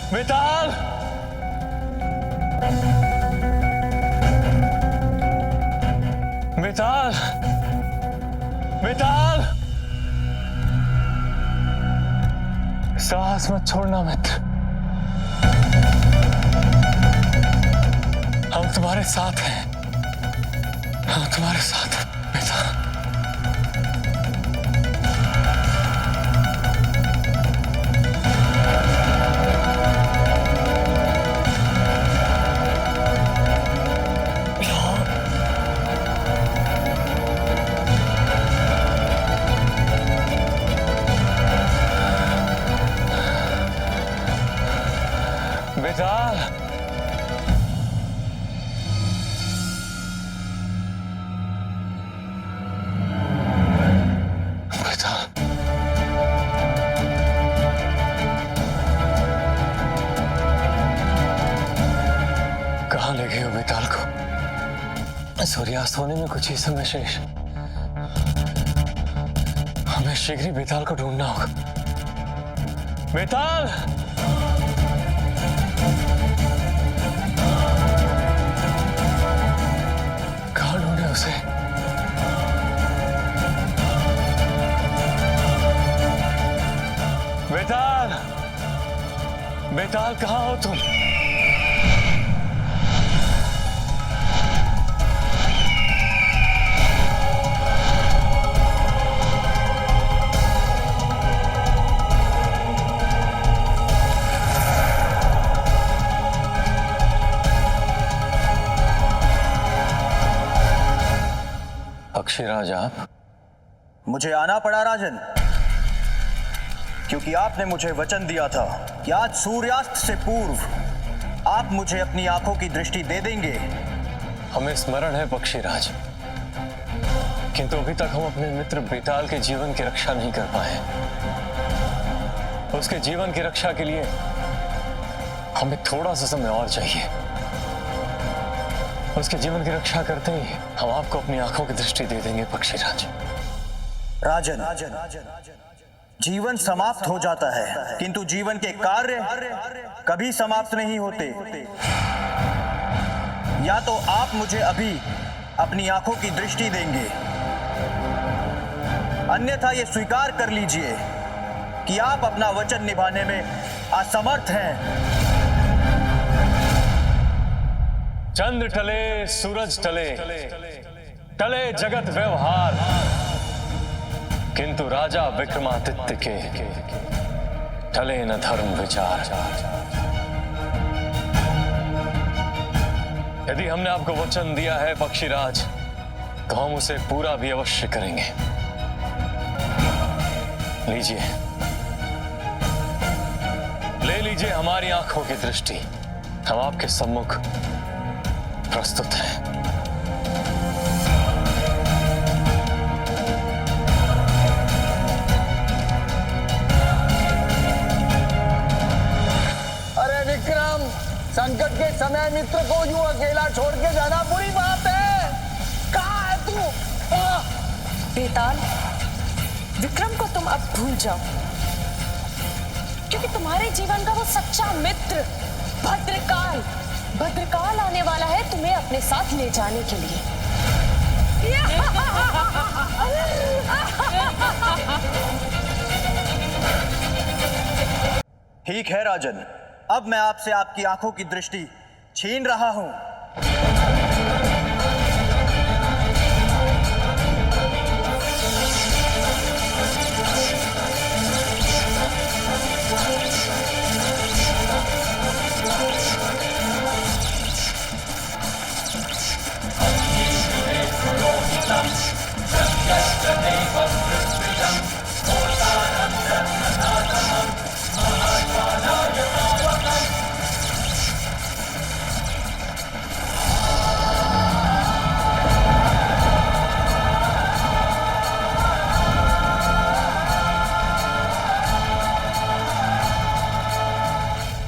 बेताल, बेताल, बेताल, साहस मत छोड़ना मित्र। हम तुम्हारे साथ हैं, हम तुम्हारे साथ हैं बेताल। बेताल, बेताल, कहाँ ले गए हो बेताल को? सूर्यास्त होने में कुछ ही समय शेष। हमें शीघ्र ही बेताल को ढूंढना होगा। बेताल, कहाँ ढूंढे उसे? बेताल, बेताल कहाँ हो तुम? पक्षीराज आप? मुझे आना पड़ा राजन, क्योंकि आपने मुझे वचन दिया था कि आज सूर्यास्त से पूर्व आप मुझे अपनी आंखों की दृष्टि दे देंगे। हमें स्मरण है पक्षीराज, किंतु अभी तक हम अपने मित्र बेताल के जीवन की रक्षा नहीं कर पाए। उसके जीवन की रक्षा के लिए हमें थोड़ा सा समय और चाहिए। उसके जीवन की रक्षा करते ही हम आपको अपनी आंखों की दृष्टि दे देंगे पक्षीराज। राजन, जीवन समाप्त हो जाता है, किंतु जीवन के कार्य कभी समाप्त नहीं होते। या तो आप मुझे अभी अपनी आंखों की दृष्टि देंगे, अन्यथा ये स्वीकार कर लीजिए कि आप अपना वचन निभाने में असमर्थ हैं। चंद्र टले, सूरज टले, टले जगत व्यवहार, किंतु राजा विक्रमादित्य के टले न धर्म विचार। यदि हमने आपको वचन दिया है पक्षीराज, तो हम उसे पूरा भी अवश्य करेंगे। लीजिए, ले लीजिए हमारी आंखों की दृष्टि। हम आपके सम्मुख प्रस्तुत है। अरे विक्रम, संकट के समय मित्र को यूं अकेला छोड़ के जाना बुरी बात है। कहाँ है तू? बेताल, विक्रम को तुम अब भूल जाओ, क्योंकि तुम्हारे जीवन का वो सच्चा मित्र भद्रकाल आने वाला है तुम्हें अपने साथ ले जाने के लिए। ठीक है राजन, अब मैं आपसे आपकी आंखों की दृष्टि छीन रहा हूं।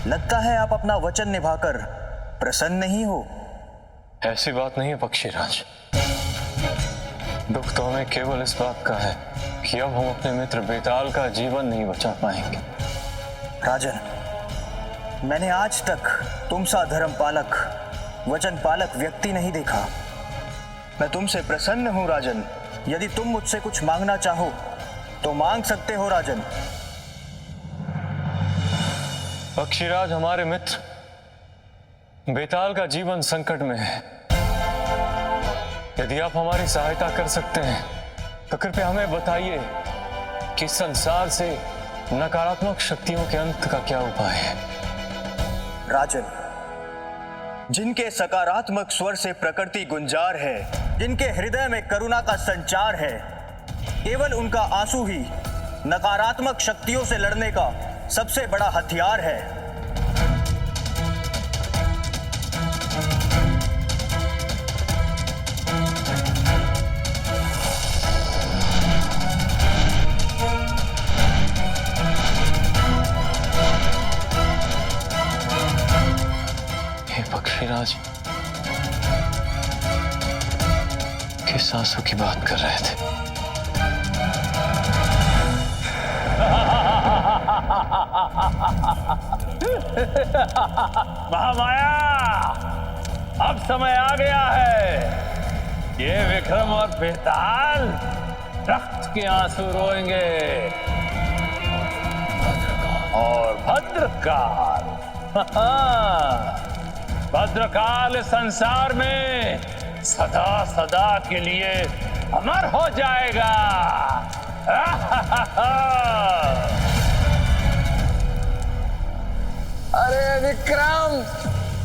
लगता है आप अपना वचन निभाकर प्रसन्न नहीं हो। ऐसी बात नहीं है पक्षीराज। दुख तो हमें केवल इस बात का है कि अब हम अपने मित्र बेताल का जीवन नहीं बचा पाएंगे। राजन, मैंने आज तक तुम सा धर्म पालक, वचन पालक व्यक्ति नहीं देखा। मैं तुमसे प्रसन्न हूं राजन। यदि तुम मुझसे कुछ मांगना चाहो तो मांग सकते हो राजन। पक्षीराज, हमारे मित्र बेताल का जीवन संकट में है। यदि आप हमारी सहायता कर सकते हैं तो कृपया हमें बताइए कि संसार से नकारात्मक शक्तियों के अंत का क्या उपाय है। राजन, जिनके सकारात्मक स्वर से प्रकृति गुंजार है, जिनके हृदय में करुणा का संचार है, केवल उनका आंसू ही नकारात्मक शक्तियों से लड़ने का सबसे बड़ा हथियार है। हे पक्षीराज, किस आंसू की बात कर रहे थे? महामाया, अब समय आ गया है। ये विक्रम और बेताल रक्त के आंसू रोएंगे और भद्रकाल भद्रकाल संसार में सदा सदा के लिए अमर हो जाएगा। अरे विक्रम,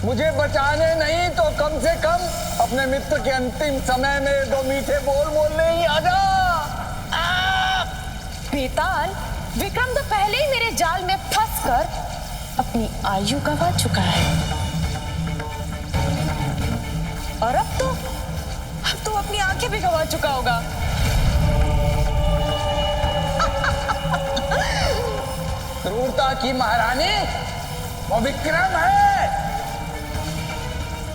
मुझे बचाने नहीं तो कम से कम अपने मित्र के अंतिम समय में दो मीठे बोल बोलने ही आजा। बेताल, विक्रम तो पहले ही मेरे जाल में फंसकर अपनी आयु गंवा चुका है और अब तो अपनी आंखें भी गंवा चुका होगा। क्रूरता की महारानी वो विक्रम है।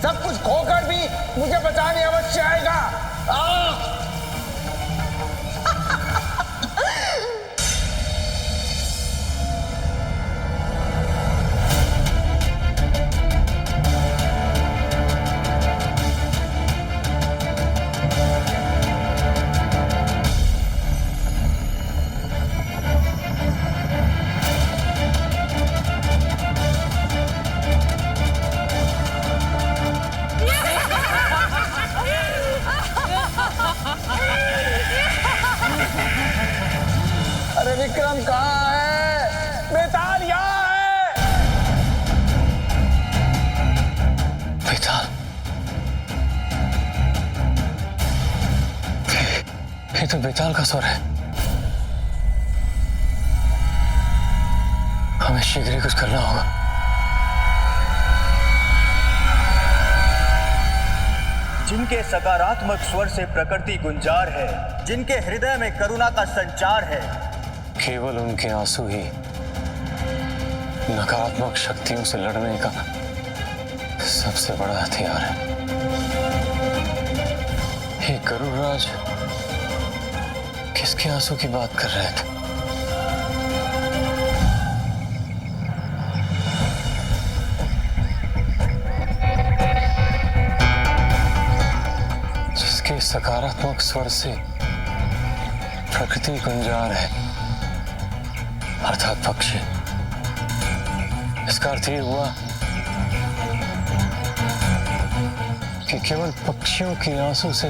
सब कुछ खोकर भी मुझे बचाने अवश्य आएगा। अरे विक्रम कहाँ है? बेताल यहाँ है। बेताल, ये तो बेताल का स्वर है। हमें शीघ्र ही कुछ करना होगा। जिनके सकारात्मक स्वर से प्रकृति गुंजार है, जिनके हृदय में करुणा का संचार है, केवल उनके आंसू ही नकारात्मक शक्तियों से लड़ने का सबसे बड़ा हथियार है। हे गरुड़राज, किसके आंसू की बात कर रहे थे? जिसके सकारात्मक स्वर से प्रकृति गुंजार है, अर्थात पक्षी। इसका अर्थ ये हुआ कि केवल पक्षियों के आंसू से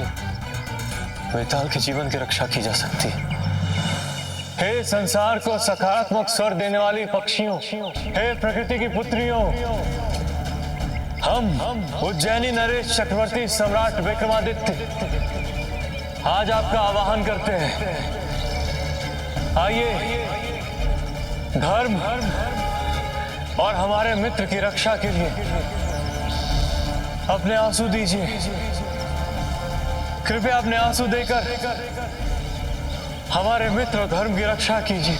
बेताल के जीवन की रक्षा की जा सकती है। हे संसार को सकारात्मक स्वर देने वाली पक्षियों, हे प्रकृति की पुत्रियों, हम उज्जैनी नरेश चक्रवर्ती सम्राट विक्रमादित्य आज आपका आवाहन करते हैं। आइए, धर्म और हमारे मित्र की रक्षा के लिए अपने आंसू दीजिए। कृपया अपने आंसू देकर हमारे मित्र और धर्म की रक्षा कीजिए।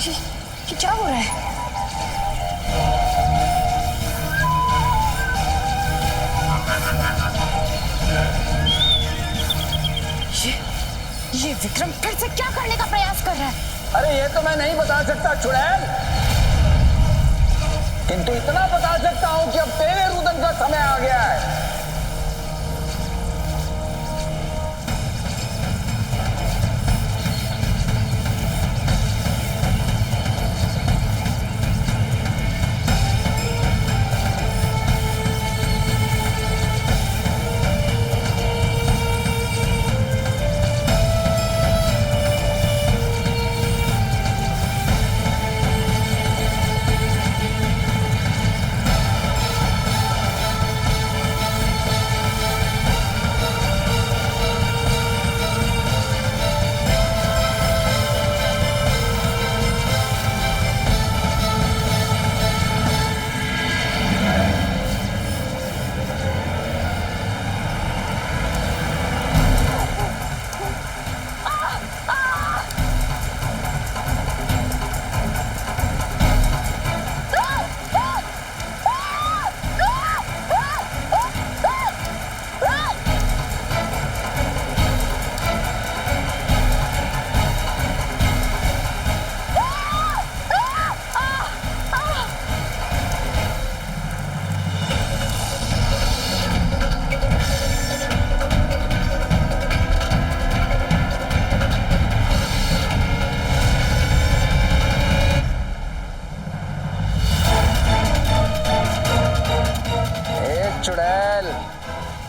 ये क्या हो रहा है? ये विक्रम फिर से क्या करने का प्रयास कर रहा है? अरे ये तो मैं नहीं बता सकता चुड़ैल, किंतु इतना बता सकता हूं कि अब तेरे रुदन का समय आ गया है। चुड़ैल,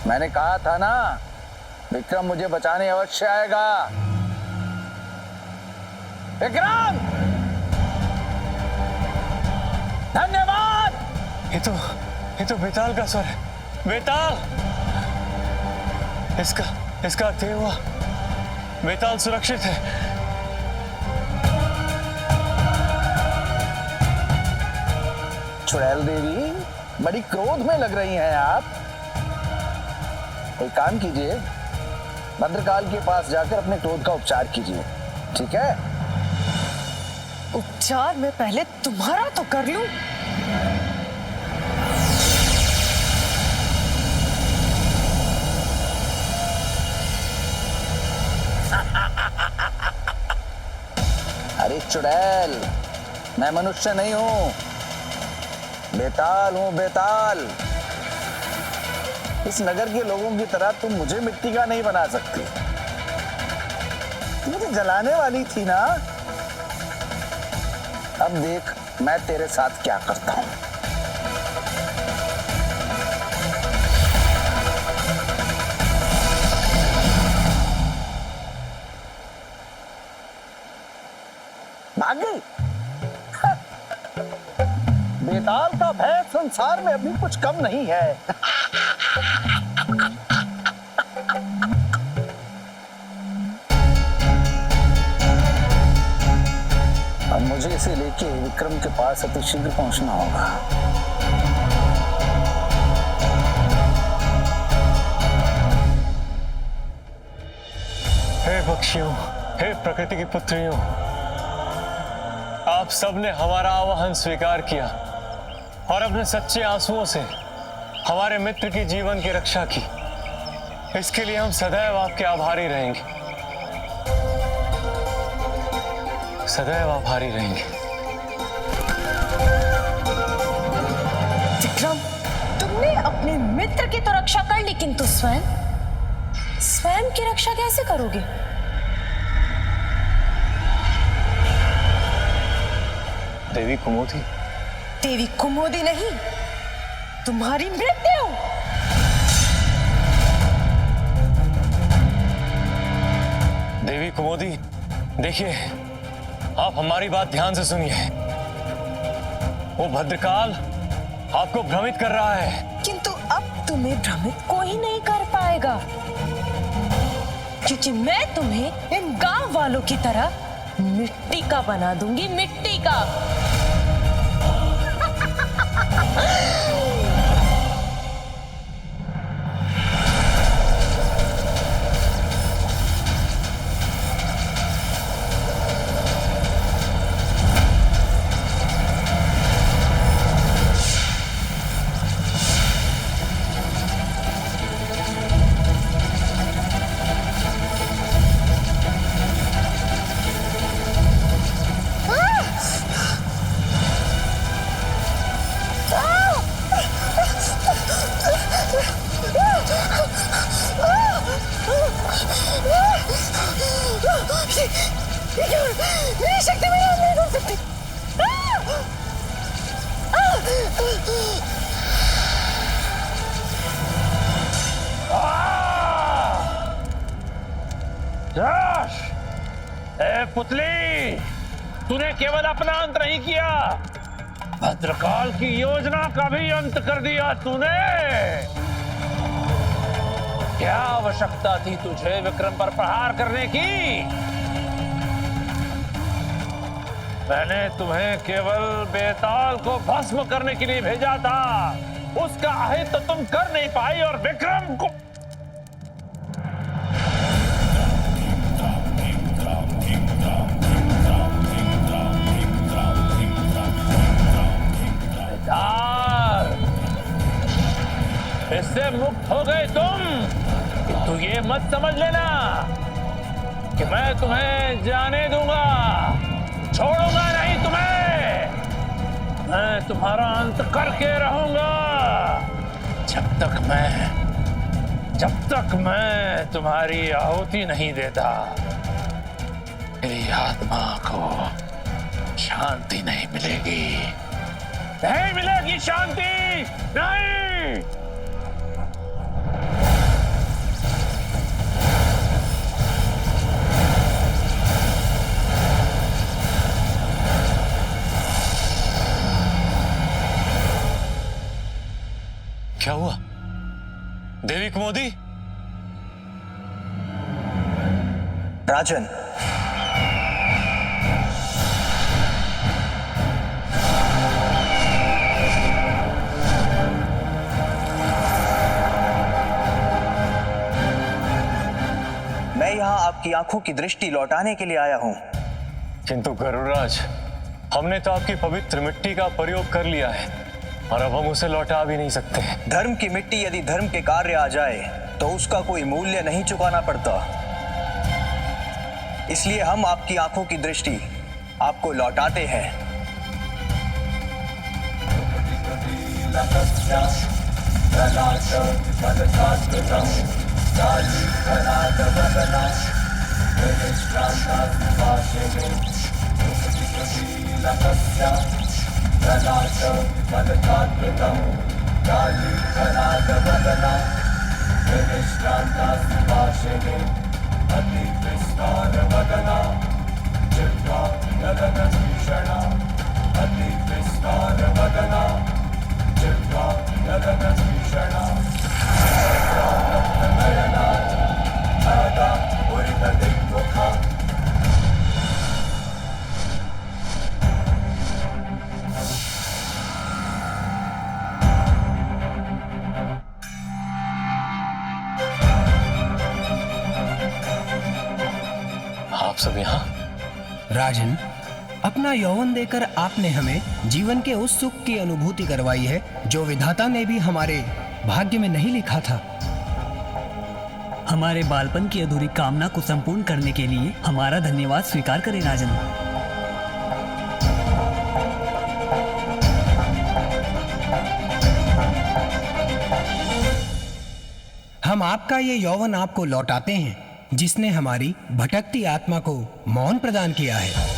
मैंने कहा था ना विक्रम मुझे बचाने अवश्य आएगा। विक्रम, धन्यवाद। ये तो बेताल का स्वर है। बेताल, इसका अर्थ ये हुआ बेताल सुरक्षित है। चुड़ैल देवी, बड़ी क्रोध में लग रही हैं आप। एक काम कीजिए, भद्रकाल के पास जाकर अपने क्रोध का उपचार कीजिए, ठीक है? उपचार मैं पहले तुम्हारा तो कर लूं। अरे चुड़ैल, मैं मनुष्य नहीं हूं, बेताल हूं, बेताल। इस नगर के लोगों की तरह तुम मुझे मिट्टी का नहीं बना सकती। मुझे जलाने वाली थी ना, अब देख मैं तेरे साथ क्या करता हूं। भाग गई। बेताल का भय संसार में अभी कुछ कम नहीं है। अब मुझे इसे लेके विक्रम के पास अतिशीघ्र पहुंचना होगा। हे पक्षियों, हे प्रकृति की पुत्रियों, आप सबने हमारा आह्वान स्वीकार किया और अपने सच्चे आंसुओं से हमारे मित्र की जीवन की रक्षा की। इसके लिए हम सदैव आपके आभारी रहेंगे, सदैव आभारी रहेंगे। विक्रम, तुमने अपने मित्र की तो रक्षा कर ली, किंतु स्वयं की रक्षा कैसे करोगे? देवी कुमुदी। देवी कुमुदी नहीं, तुम्हारी मृत्यु। देवी कुमुदी, देखिए, आप हमारी बात ध्यान से सुनिए। वो भद्रकाल आपको भ्रमित कर रहा है। किंतु अब तुम्हें भ्रमित कोई नहीं कर पाएगा, क्योंकि मैं तुम्हें इन गांव वालों की तरह मिट्टी का बना दूंगी, मिट्टी का। पुतली, तूने केवल अपना अंत नहीं किया, भद्रकाल की योजना का भी अंत कर दिया तूने। क्या आवश्यकता थी तुझे विक्रम पर प्रहार करने की? मैंने तुम्हें केवल बेताल को भस्म करने के लिए भेजा था। उसका अहित तो तुम कर नहीं पाई और विक्रम को इससे मुक्त हो गए तुम। तू ये मत समझ लेना कि मैं तुम्हें जाने दूंगा, छोड़ूंगा नहीं तुम्हें। मैं तुम्हारा अंत करके रहूंगा जब तक मैं तुम्हारी आहुति नहीं देता। मेरी आत्मा को शांति नहीं मिलेगी, नहीं मिलेगी शांति, नहीं। क्या हुआ देवी कुमोदी? राजन, मैं यहां आपकी आंखों की दृष्टि लौटाने के लिए आया हूं। किंतु गरुड़राज, हमने तो आपकी पवित्र मिट्टी का प्रयोग कर लिया है और अब हम उसे लौटा भी नहीं सकते। धर्म की मिट्टी यदि धर्म के कार्य आ जाए तो उसका कोई मूल्य नहीं चुकाना पड़ता। इसलिए हम आपकी आंखों की दृष्टि आपको लौटाते हैं। आप सब यहाँ? राजन, अपना यौवन देकर आपने हमें जीवन के उस सुख की अनुभूति करवाई है जो विधाता ने भी हमारे भाग्य में नहीं लिखा था। हमारे बालपन की अधूरी कामना को संपूर्ण करने के लिए हमारा धन्यवाद स्वीकार करें राजन। हम आपका ये यौवन आपको लौटाते हैं जिसने हमारी भटकती आत्मा को मौन प्रदान किया है।